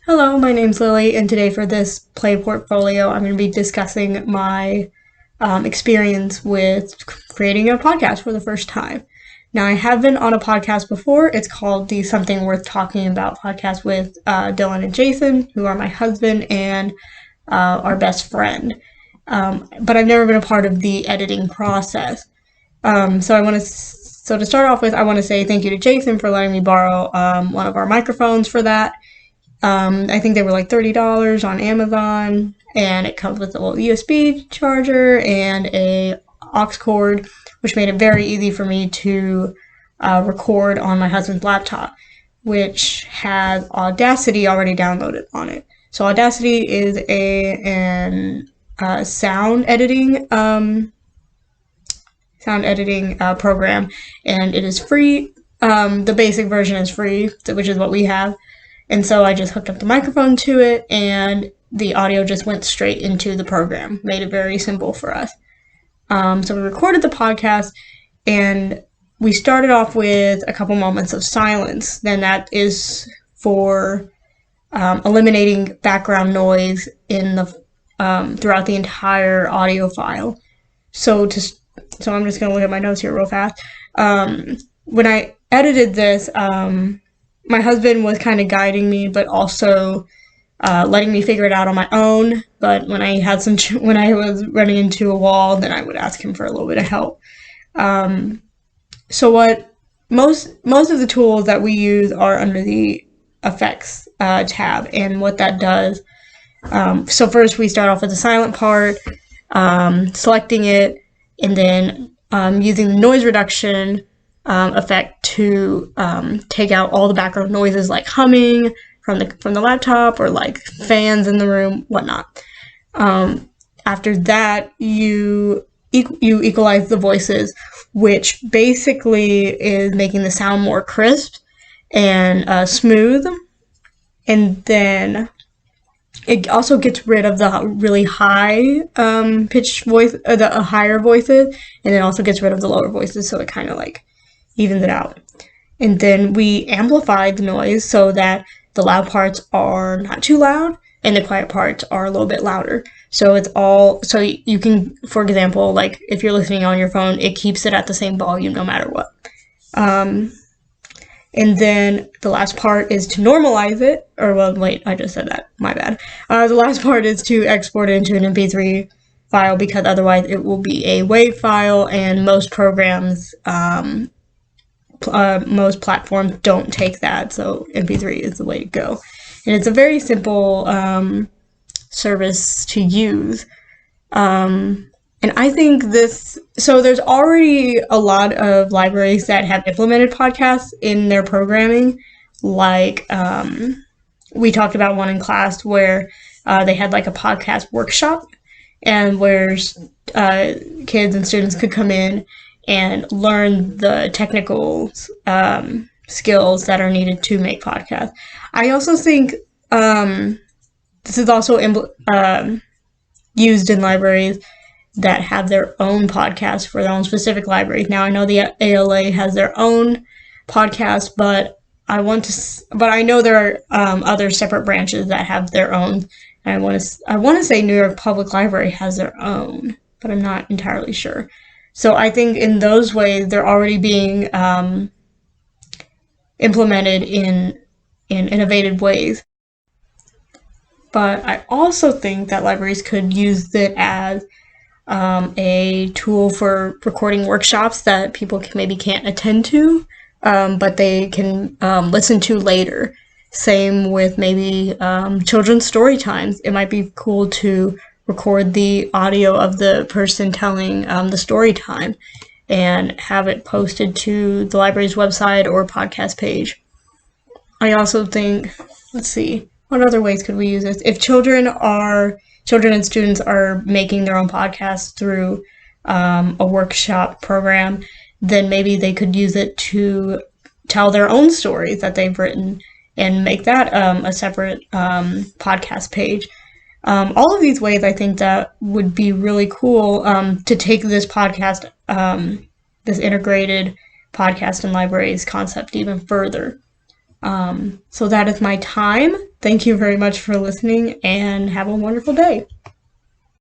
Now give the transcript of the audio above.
Hello, my name's Lily, and today for this play portfolio, I'm going to be discussing my experience with creating a podcast for the first time. Now, I have been on a podcast before. It's called the Something Worth Talking About podcast with Dylan and Jason, who are my husband and our best friend. But I've never been a part of the editing process. So to start off with, I want to say thank you to Jason for letting me borrow one of our microphones for that. I think they were like $30 on Amazon, and it comes with a little USB charger and a aux cord, which made it very easy for me to record on my husband's laptop, which has Audacity already downloaded on it. So Audacity is an sound editing program, and it is free. The basic version is free, which is what we have. And so I just hooked up the microphone to it, and the audio just went straight into the program. Made it very simple for us. So we recorded the podcast, and we started off with a couple moments of silence. Then that is for eliminating background noise in the throughout the entire audio file. So I'm just going to look at my notes here real fast. When I edited this, my husband was kind of guiding me, but also letting me figure it out on my own. But when I was running into a wall, then I would ask him for a little bit of help. So what most of the tools that we use are under the effects tab, and what that does. So first we start off with the silent part, selecting it, and then using the noise reduction effect to take out all the background noises like humming from the laptop or like fans in the room, whatnot. After that, you equalize the voices, which basically is making the sound more crisp and smooth. And then it also gets rid of the really high pitched voice, the higher voices, and it also gets rid of the lower voices, so it kind of like evens it out. And then we amplified the noise so that the loud parts are not too loud and the quiet parts are a little bit louder. So so you can, for example, like if you're listening on your phone, it keeps it at the same volume no matter what. And then the last part is to normalize it, I just said that, my bad. The last part is to export it into an MP3 file, because otherwise it will be a WAV file, and most programs, most platforms don't take that, so MP3 is the way to go. And it's a very simple service to use. And I think so there's already a lot of libraries that have implemented podcasts in their programming. Like, we talked about one in class where they had like a podcast workshop, and where kids and students could come in and learn the technical skills that are needed to make podcasts. I also think this is also used in libraries that have their own podcasts for their own specific libraries. Now, I know the ALA has their own podcast, but I know there are other separate branches that have their own. And I want to say New York Public Library has their own, but I'm not entirely sure. So I think in those ways they're already being implemented in innovative ways. But I also think that libraries could use it as a tool for recording workshops that people can't attend to, but they can listen to later. Same with maybe children's story times. It might be cool to record the audio of the person telling the story time and have it posted to the library's website or podcast page. I also think, let's see, what other ways could we use this? If children and students are making their own podcasts through a workshop program, then maybe they could use it to tell their own stories that they've written and make that a separate podcast page. All of these ways, I think that would be really cool to take this podcast, this integrated podcast and libraries concept even further. So that is my time. thank you very much for listening and have a wonderful day.